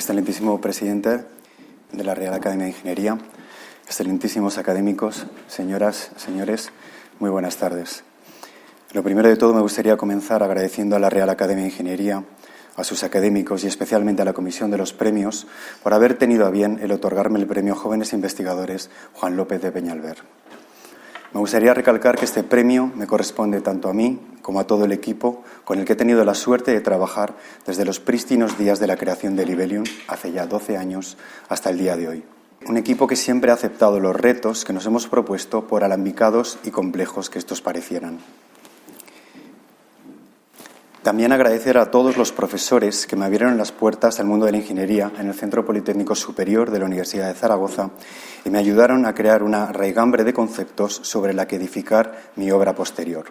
Excelentísimo presidente de la Real Academia de Ingeniería, excelentísimos académicos, señoras, señores, muy buenas tardes. Lo primero de todo me gustaría comenzar agradeciendo a la Real Academia de Ingeniería, a sus académicos y especialmente a la Comisión de los Premios por haber tenido a bien el otorgarme el Premio Jóvenes Investigadores Juan López de Peñalver. Me gustaría recalcar que este premio me corresponde tanto a mí como a todo el equipo con el que he tenido la suerte de trabajar desde los prístinos días de la creación de Libelium, hace ya 12 años, hasta el día de hoy. Un equipo que siempre ha aceptado los retos que nos hemos propuesto, por alambicados y complejos que estos parecieran. También agradecer a todos los profesores que me abrieron las puertas al mundo de la ingeniería en el Centro Politécnico Superior de la Universidad de Zaragoza y me ayudaron a crear una raigambre de conceptos sobre la que edificar mi obra posterior.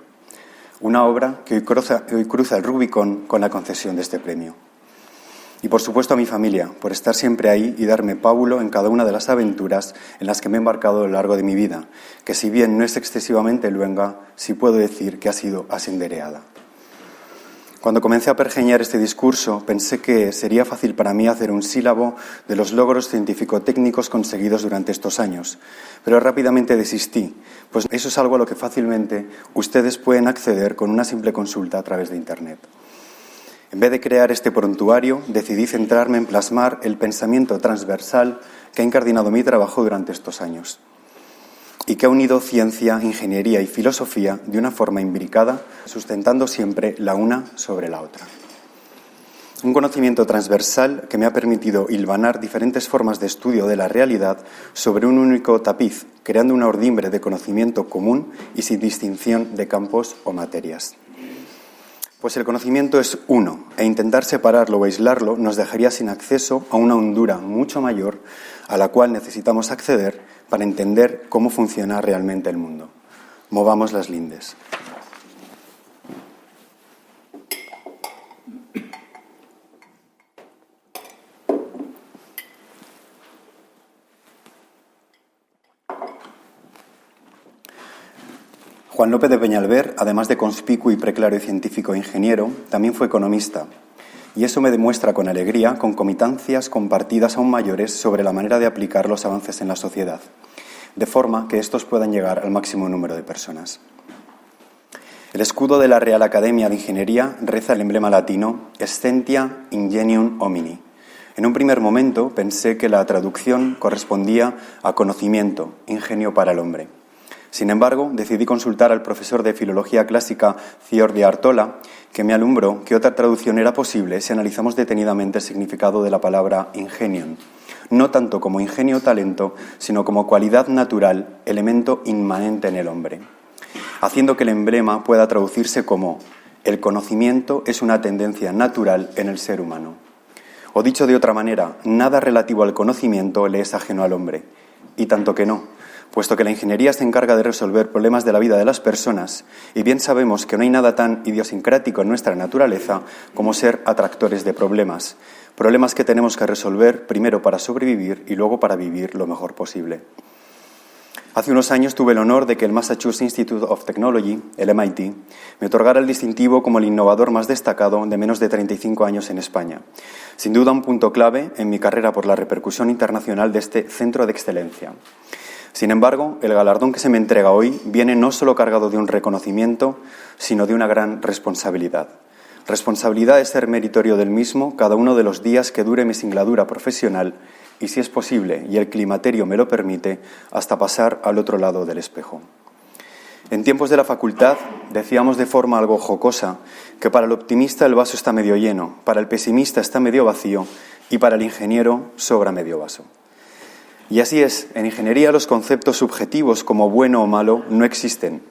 Una obra que hoy cruza el Rubicón con la concesión de este premio. Y por supuesto a mi familia, por estar siempre ahí y darme pábulo en cada una de las aventuras en las que me he embarcado a lo largo de mi vida, que si bien no es excesivamente luenga, sí puedo decir que ha sido asendereada. Cuando comencé a pergeñar este discurso, pensé que sería fácil para mí hacer un sílabo de los logros científico-técnicos conseguidos durante estos años, pero rápidamente desistí, pues eso es algo a lo que fácilmente ustedes pueden acceder con una simple consulta a través de Internet. En vez de crear este prontuario, decidí centrarme en plasmar el pensamiento transversal que ha incardinado mi trabajo durante estos años y que ha unido ciencia, ingeniería y filosofía de una forma imbricada, sustentando siempre la una sobre la otra. Un conocimiento transversal que me ha permitido hilvanar diferentes formas de estudio de la realidad sobre un único tapiz, creando una ordimbre de conocimiento común y sin distinción de campos o materias. Pues el conocimiento es uno, e intentar separarlo o aislarlo nos dejaría sin acceso a una hondura mucho mayor a la cual necesitamos acceder para entender cómo funciona realmente el mundo. Movamos las lindes. Juan López de Peñalver, además de conspicuo y preclaro y científico e ingeniero, también fue economista. Y eso me demuestra con alegría concomitancias compartidas aún mayores sobre la manera de aplicar los avances en la sociedad, de forma que estos puedan llegar al máximo número de personas. El escudo de la Real Academia de Ingeniería reza el emblema latino Scientia Ingenium Homini. En un primer momento pensé que la traducción correspondía a conocimiento, ingenio para el hombre. Sin embargo, decidí consultar al profesor de Filología Clásica, Fior de Artola, que me alumbró que otra traducción era posible si analizamos detenidamente el significado de la palabra ingenium, no tanto como ingenio o talento, sino como cualidad natural, elemento inmanente en el hombre, haciendo que el emblema pueda traducirse como el conocimiento es una tendencia natural en el ser humano. O dicho de otra manera, nada relativo al conocimiento le es ajeno al hombre, y tanto que no, puesto que la ingeniería se encarga de resolver problemas de la vida de las personas, y bien sabemos que no hay nada tan idiosincrático en nuestra naturaleza como ser atractores de problemas, problemas que tenemos que resolver primero para sobrevivir y luego para vivir lo mejor posible. Hace unos años tuve el honor de que el Massachusetts Institute of Technology, el MIT, me otorgara el distintivo como el innovador más destacado de menos de 35 años en España. Sin duda un punto clave en mi carrera por la repercusión internacional de este centro de excelencia. Sin embargo, el galardón que se me entrega hoy viene no solo cargado de un reconocimiento, sino de una gran responsabilidad. Responsabilidad de ser meritorio del mismo cada uno de los días que dure mi singladura profesional y, si es posible, y el climaterio me lo permite, hasta pasar al otro lado del espejo. En tiempos de la facultad decíamos de forma algo jocosa que para el optimista el vaso está medio lleno, para el pesimista está medio vacío y para el ingeniero sobra medio vaso. Y así es, en ingeniería los conceptos subjetivos como bueno o malo no existen.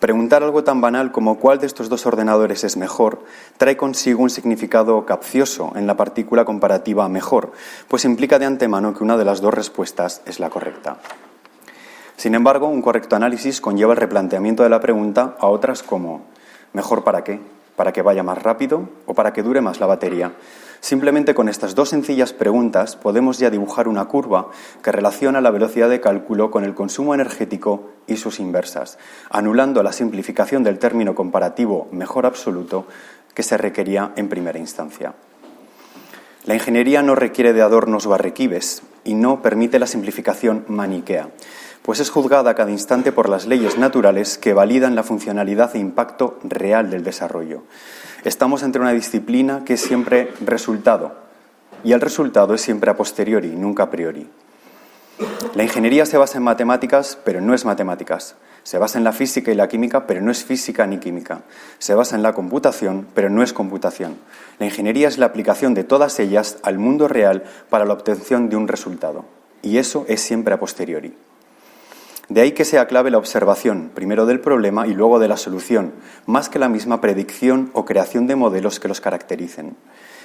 Preguntar algo tan banal como cuál de estos dos ordenadores es mejor trae consigo un significado capcioso en la partícula comparativa mejor, pues implica de antemano que una de las dos respuestas es la correcta. Sin embargo, un correcto análisis conlleva el replanteamiento de la pregunta a otras como ¿mejor para qué? ¿Para que vaya más rápido o para que dure más la batería? Simplemente con estas dos sencillas preguntas podemos ya dibujar una curva que relaciona la velocidad de cálculo con el consumo energético y sus inversas, anulando la simplificación del término comparativo mejor absoluto que se requería en primera instancia. La ingeniería no requiere de adornos o arrequibes y no permite la simplificación maniquea, pues es juzgada a cada instante por las leyes naturales que validan la funcionalidad e impacto real del desarrollo. Estamos ante una disciplina que es siempre resultado, y el resultado es siempre a posteriori, nunca a priori. La ingeniería se basa en matemáticas, pero no es matemáticas. Se basa en la física y la química, pero no es física ni química. Se basa en la computación, pero no es computación. La ingeniería es la aplicación de todas ellas al mundo real para la obtención de un resultado. Y eso es siempre a posteriori. De ahí que sea clave la observación, primero del problema y luego de la solución, más que la misma predicción o creación de modelos que los caractericen.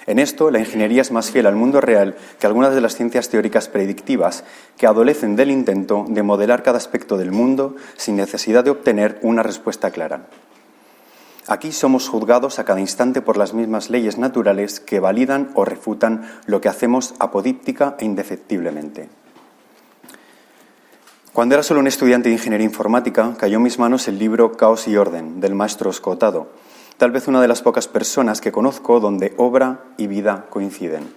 En esto, la ingeniería es más fiel al mundo real que algunas de las ciencias teóricas predictivas que adolecen del intento de modelar cada aspecto del mundo sin necesidad de obtener una respuesta clara. Aquí somos juzgados a cada instante por las mismas leyes naturales que validan o refutan lo que hacemos apodíptica e indefectiblemente. Cuando era solo un estudiante de ingeniería informática, cayó en mis manos el libro Caos y Orden, del maestro Escotado, tal vez una de las pocas personas que conozco donde obra y vida coinciden.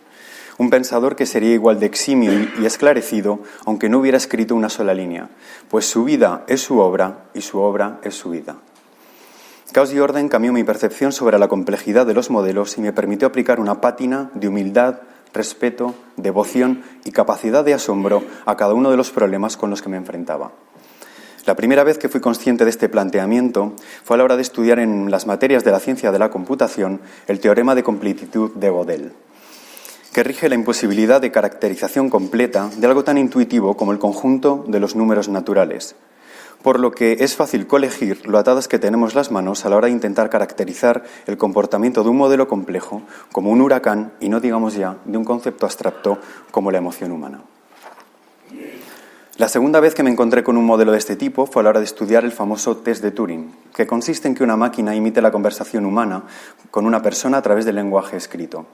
Un pensador que sería igual de eximio y esclarecido, aunque no hubiera escrito una sola línea, pues su vida es su obra y su obra es su vida. Caos y Orden cambió mi percepción sobre la complejidad de los modelos y me permitió aplicar una pátina de humildad, respeto, devoción y capacidad de asombro a cada uno de los problemas con los que me enfrentaba. La primera vez que fui consciente de este planteamiento fue a la hora de estudiar en las materias de la ciencia de la computación el teorema de completitud de Gödel, que rige la imposibilidad de caracterización completa de algo tan intuitivo como el conjunto de los números naturales, por lo que es fácil colegir lo atadas que tenemos las manos a la hora de intentar caracterizar el comportamiento de un modelo complejo como un huracán y no digamos ya de un concepto abstracto como la emoción humana. La segunda vez que me encontré con un modelo de este tipo fue a la hora de estudiar el famoso test de Turing, que consiste en que una máquina imite la conversación humana con una persona a través del lenguaje escrito.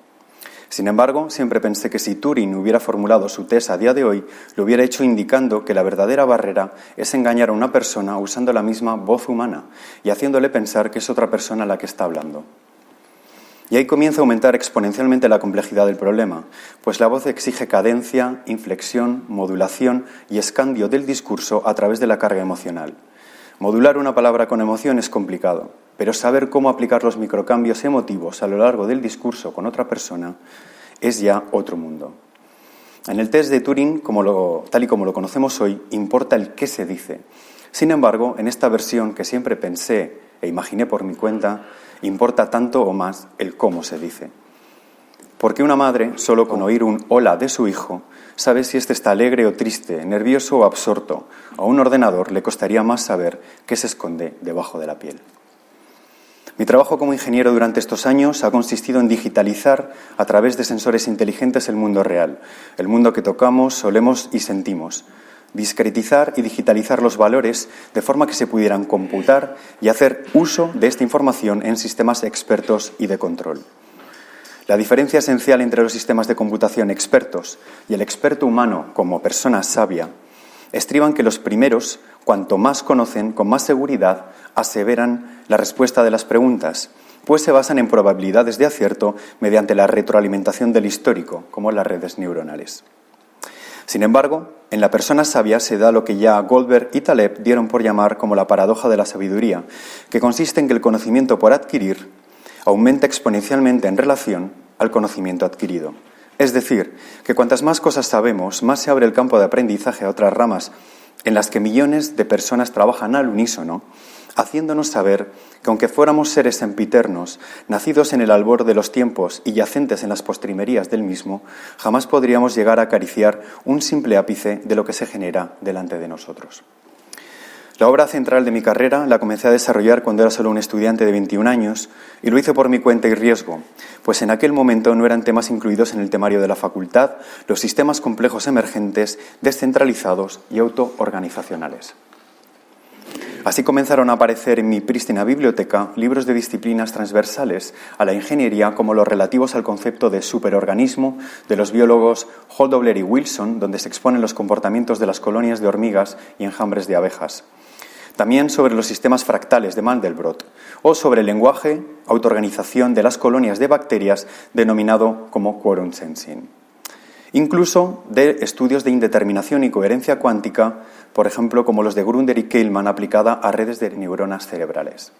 Sin embargo, siempre pensé que si Turing hubiera formulado su test a día de hoy, lo hubiera hecho indicando que la verdadera barrera es engañar a una persona usando la misma voz humana y haciéndole pensar que es otra persona la que está hablando. Y ahí comienza a aumentar exponencialmente la complejidad del problema, pues la voz exige cadencia, inflexión, modulación y escandio del discurso a través de la carga emocional. Modular una palabra con emoción es complicado, pero saber cómo aplicar los microcambios emotivos a lo largo del discurso con otra persona es ya otro mundo. En el test de Turing, tal y como lo conocemos hoy, importa el qué se dice. Sin embargo, en esta versión que siempre pensé e imaginé por mi cuenta, importa tanto o más el cómo se dice. Porque una madre, solo con oír un hola de su hijo, sabe si éste está alegre o triste, nervioso o absorto. A un ordenador le costaría más saber qué se esconde debajo de la piel. Mi trabajo como ingeniero durante estos años ha consistido en digitalizar a través de sensores inteligentes el mundo real, el mundo que tocamos, olemos y sentimos. Discretizar y digitalizar los valores de forma que se pudieran computar y hacer uso de esta información en sistemas expertos y de control. La diferencia esencial entre los sistemas de computación expertos y el experto humano como persona sabia estriba en que los primeros, cuanto más conocen, con más seguridad, aseveran la respuesta de las preguntas, pues se basan en probabilidades de acierto mediante la retroalimentación del histórico, como las redes neuronales. Sin embargo, en la persona sabia se da lo que ya Goldberg y Taleb dieron por llamar como la paradoja de la sabiduría, que consiste en que el conocimiento por adquirir aumenta exponencialmente en relación al conocimiento adquirido. Es decir, que cuantas más cosas sabemos, más se abre el campo de aprendizaje a otras ramas en las que millones de personas trabajan al unísono, haciéndonos saber que aunque fuéramos seres sempiternos, nacidos en el albor de los tiempos y yacentes en las postrimerías del mismo, jamás podríamos llegar a acariciar un simple ápice de lo que se genera delante de nosotros. La obra central de mi carrera la comencé a desarrollar cuando era solo un estudiante de 21 años y lo hice por mi cuenta y riesgo, pues en aquel momento no eran temas incluidos en el temario de la facultad los sistemas complejos emergentes, descentralizados y autoorganizacionales. Así comenzaron a aparecer en mi prístina biblioteca libros de disciplinas transversales a la ingeniería como los relativos al concepto de superorganismo de los biólogos Holdobler y Wilson, donde se exponen los comportamientos de las colonias de hormigas y enjambres de abejas. También sobre los sistemas fractales de Mandelbrot o sobre el lenguaje, autoorganización de las colonias de bacterias denominado como quorum sensing. Incluso de estudios de indeterminación y coherencia cuántica, por ejemplo, como los de Grunder y Keilman aplicada a redes de neuronas cerebrales.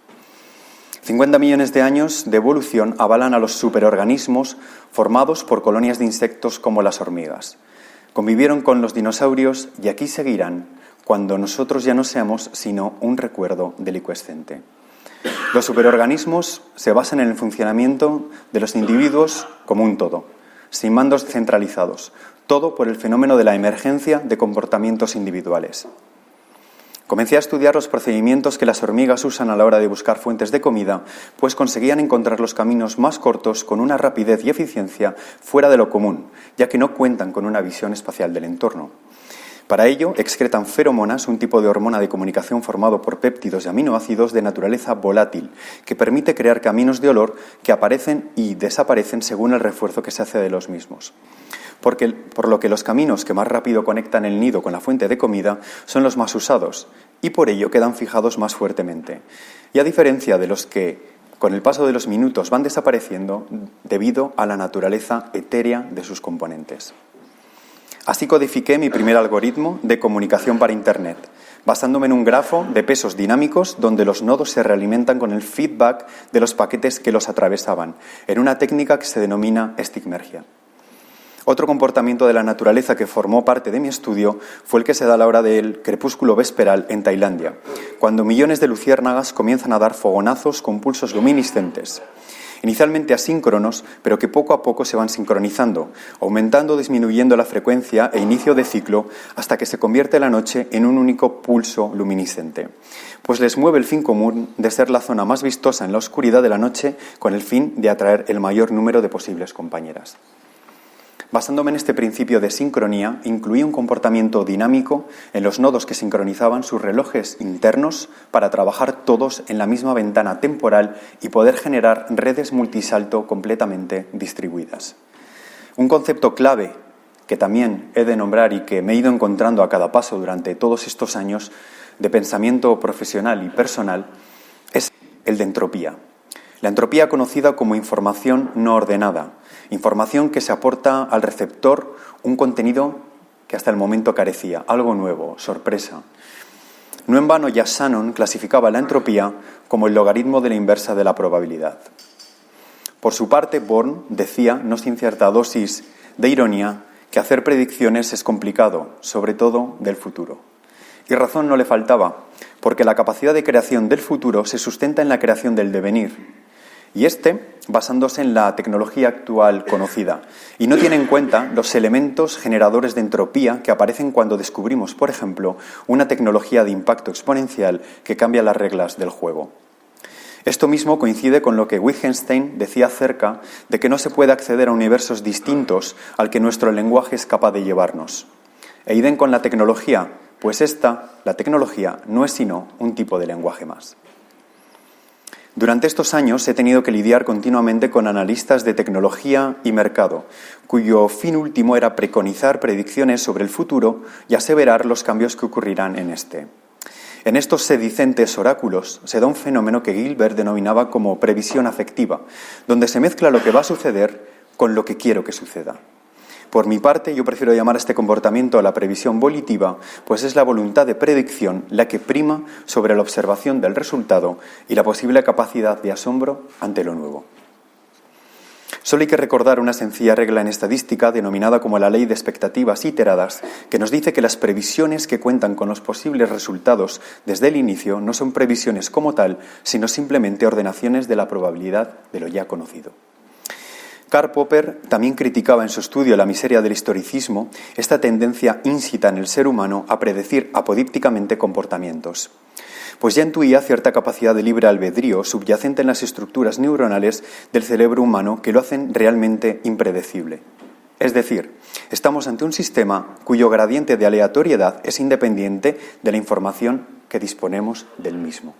50 millones de años de evolución avalan a los superorganismos formados por colonias de insectos como las hormigas. Convivieron con los dinosaurios y aquí seguirán cuando nosotros ya no seamos sino un recuerdo delicuescente. Los superorganismos se basan en el funcionamiento de los individuos como un todo, sin mandos centralizados, todo por el fenómeno de la emergencia de comportamientos individuales. Comencé a estudiar los procedimientos que las hormigas usan a la hora de buscar fuentes de comida, pues conseguían encontrar los caminos más cortos con una rapidez y eficiencia fuera de lo común, ya que no cuentan con una visión espacial del entorno. Para ello, excretan feromonas, un tipo de hormona de comunicación formado por péptidos y aminoácidos de naturaleza volátil, que permite crear caminos de olor que aparecen y desaparecen según el refuerzo que se hace de los mismos. Por lo que los caminos que más rápido conectan el nido con la fuente de comida son los más usados y por ello quedan fijados más fuertemente. Y a diferencia de los que con el paso de los minutos van desapareciendo debido a la naturaleza etérea de sus componentes. Así codifiqué mi primer algoritmo de comunicación para Internet, basándome en un grafo de pesos dinámicos donde los nodos se realimentan con el feedback de los paquetes que los atravesaban, en una técnica que se denomina estigmergia. Otro comportamiento de la naturaleza que formó parte de mi estudio fue el que se da a la hora del crepúsculo vesperal en Tailandia, cuando millones de luciérnagas comienzan a dar fogonazos con pulsos luminiscentes, inicialmente asíncronos, pero que poco a poco se van sincronizando, aumentando o disminuyendo la frecuencia e inicio de ciclo hasta que se convierte la noche en un único pulso luminiscente, pues les mueve el fin común de ser la zona más vistosa en la oscuridad de la noche con el fin de atraer el mayor número de posibles compañeras. Basándome en este principio de sincronía, incluí un comportamiento dinámico en los nodos que sincronizaban sus relojes internos para trabajar todos en la misma ventana temporal y poder generar redes multisalto completamente distribuidas. Un concepto clave que también he de nombrar y que me he ido encontrando a cada paso durante todos estos años de pensamiento profesional y personal es el de entropía. La entropía conocida como información no ordenada, información que se aporta al receptor un contenido que hasta el momento carecía, algo nuevo, sorpresa. No en vano ya Shannon clasificaba la entropía como el logaritmo de la inversa de la probabilidad. Por su parte, Born decía, no sin cierta dosis de ironía, que hacer predicciones es complicado, sobre todo del futuro. Y razón no le faltaba, porque la capacidad de creación del futuro se sustenta en la creación del devenir, y basándose en la tecnología actual conocida, y no tiene en cuenta los elementos generadores de entropía que aparecen cuando descubrimos, por ejemplo, una tecnología de impacto exponencial que cambia las reglas del juego. Esto mismo coincide con lo que Wittgenstein decía acerca de que no se puede acceder a universos distintos al que nuestro lenguaje es capaz de llevarnos. E idem con la tecnología, pues la tecnología, no es sino un tipo de lenguaje más. Durante estos años he tenido que lidiar continuamente con analistas de tecnología y mercado, cuyo fin último era preconizar predicciones sobre el futuro y aseverar los cambios que ocurrirán en este. En estos sedicentes oráculos se da un fenómeno que Gilbert denominaba como previsión afectiva, donde se mezcla lo que va a suceder con lo que quiero que suceda. Por mi parte, yo prefiero llamar a este comportamiento la previsión volitiva, pues es la voluntad de predicción la que prima sobre la observación del resultado y la posible capacidad de asombro ante lo nuevo. Solo hay que recordar una sencilla regla en estadística denominada como la ley de expectativas iteradas, que nos dice que las previsiones que cuentan con los posibles resultados desde el inicio no son previsiones como tal, sino simplemente ordenaciones de la probabilidad de lo ya conocido. Karl Popper también criticaba en su estudio La miseria del historicismo esta tendencia íncita en el ser humano a predecir apodípticamente comportamientos, pues ya intuía cierta capacidad de libre albedrío subyacente en las estructuras neuronales del cerebro humano que lo hacen realmente impredecible. Es decir, estamos ante un sistema cuyo gradiente de aleatoriedad es independiente de la información que disponemos del mismo.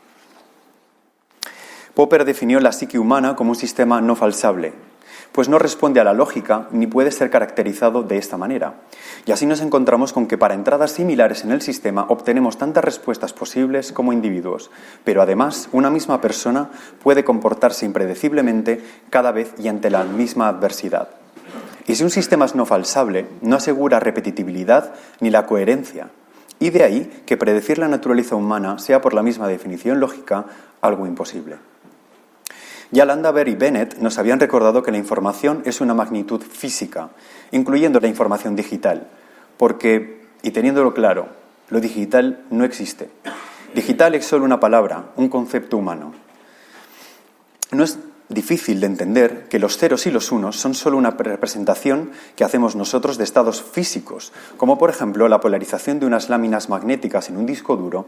Popper definió la psique humana como un sistema no falsable, pues no responde a la lógica ni puede ser caracterizado de esta manera. Y así nos encontramos con que para entradas similares en el sistema obtenemos tantas respuestas posibles como individuos, pero además una misma persona puede comportarse impredeciblemente cada vez y ante la misma adversidad. Y si un sistema es no falsable, no asegura repetitividad ni la coherencia. Y de ahí que predecir la naturaleza humana sea, por la misma definición lógica, algo imposible. Ya Landauer y Bennett nos habían recordado que la información es una magnitud física, incluyendo la información digital, porque, y teniéndolo claro, lo digital no existe. Digital es solo una palabra, un concepto humano. No es difícil de entender que los ceros y los unos son solo una representación que hacemos nosotros de estados físicos, como por ejemplo la polarización de unas láminas magnéticas en un disco duro,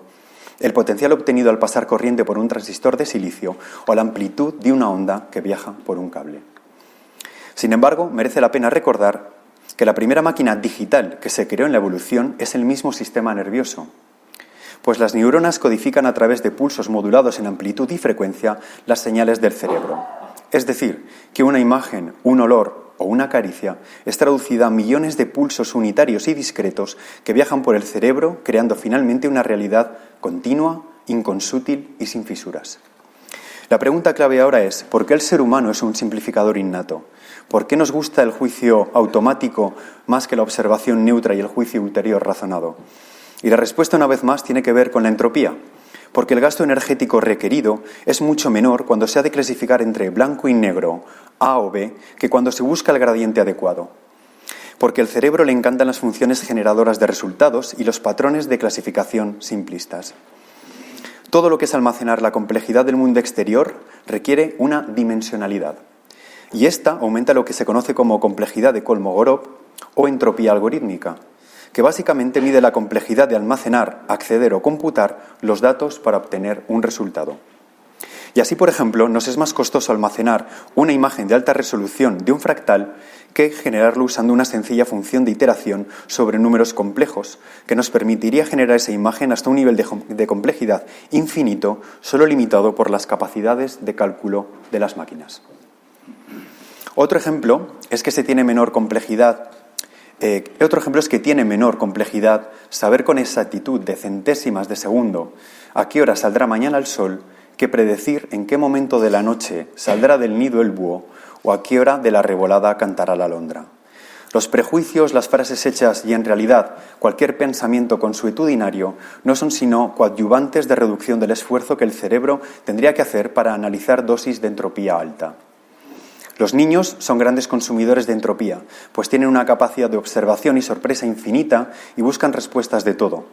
el potencial obtenido al pasar corriente por un transistor de silicio o la amplitud de una onda que viaja por un cable. Sin embargo, merece la pena recordar que la primera máquina digital que se creó en la evolución es el mismo sistema nervioso, pues las neuronas codifican a través de pulsos modulados en amplitud y frecuencia las señales del cerebro. Es decir, que una imagen, un olor o una caricia es traducida a millones de pulsos unitarios y discretos que viajan por el cerebro, creando finalmente una realidad continua, inconsútil y sin fisuras. La pregunta clave ahora es, ¿por qué el ser humano es un simplificador innato? ¿Por qué nos gusta el juicio automático más que la observación neutra y el juicio ulterior razonado? Y la respuesta, una vez más, tiene que ver con la entropía, porque el gasto energético requerido es mucho menor cuando se ha de clasificar entre blanco y negro, A o B, que cuando se busca el gradiente adecuado. Porque al cerebro le encantan las funciones generadoras de resultados y los patrones de clasificación simplistas. Todo lo que es almacenar la complejidad del mundo exterior requiere una dimensionalidad. Y esta aumenta lo que se conoce como complejidad de Kolmogorov o entropía algorítmica, que básicamente mide la complejidad de almacenar, acceder o computar los datos para obtener un resultado. Y así, por ejemplo, nos es más costoso almacenar una imagen de alta resolución de un fractal que generarlo usando una sencilla función de iteración sobre números complejos, que nos permitiría generar esa imagen hasta un nivel de complejidad infinito, solo limitado por las capacidades de cálculo de las máquinas. Otro ejemplo es que tiene menor complejidad saber con exactitud de centésimas de segundo a qué hora saldrá mañana el sol que predecir en qué momento de la noche saldrá del nido el búho o a qué hora de la revolada cantará la alondra. Los prejuicios, las frases hechas y en realidad cualquier pensamiento consuetudinario no son sino coadyuvantes de reducción del esfuerzo que el cerebro tendría que hacer para analizar dosis de entropía alta. Los niños son grandes consumidores de entropía, pues tienen una capacidad de observación y sorpresa infinita y buscan respuestas de todo,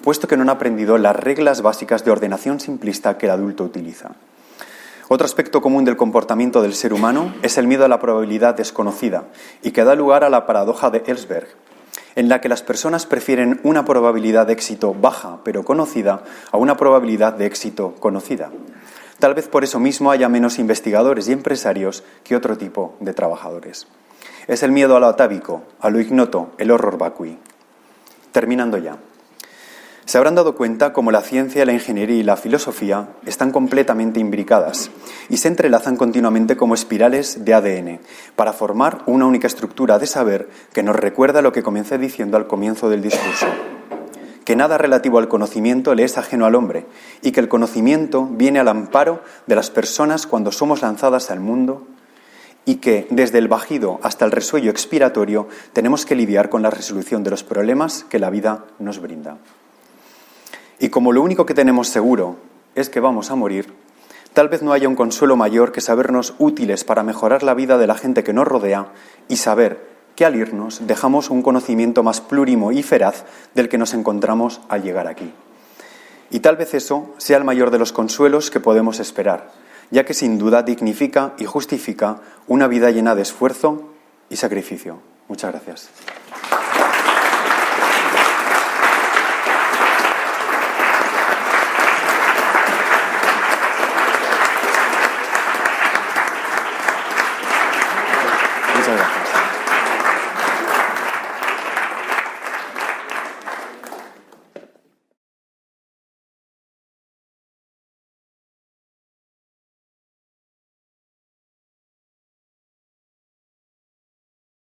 puesto que no han aprendido las reglas básicas de ordenación simplista que el adulto utiliza. Otro aspecto común del comportamiento del ser humano es el miedo a la probabilidad desconocida y que da lugar a la paradoja de Ellsberg, en la que las personas prefieren una probabilidad de éxito baja pero conocida a una probabilidad de éxito conocida. Tal vez por eso mismo haya menos investigadores y empresarios que otro tipo de trabajadores. Es el miedo a lo atávico, a lo ignoto, el horror vacui. Terminando ya. Se habrán dado cuenta cómo la ciencia, la ingeniería y la filosofía están completamente imbricadas y se entrelazan continuamente como espirales de ADN para formar una única estructura de saber que nos recuerda lo que comencé diciendo al comienzo del discurso, que nada relativo al conocimiento le es ajeno al hombre y que el conocimiento viene al amparo de las personas cuando somos lanzadas al mundo y que desde el bajido hasta el resuello expiratorio tenemos que lidiar con la resolución de los problemas que la vida nos brinda. Y como lo único que tenemos seguro es que vamos a morir, tal vez no haya un consuelo mayor que sabernos útiles para mejorar la vida de la gente que nos rodea y saber que al irnos dejamos un conocimiento más plurimo y feraz del que nos encontramos al llegar aquí. Y tal vez eso sea el mayor de los consuelos que podemos esperar, ya que sin duda dignifica y justifica una vida llena de esfuerzo y sacrificio. Muchas gracias. Muchas gracias.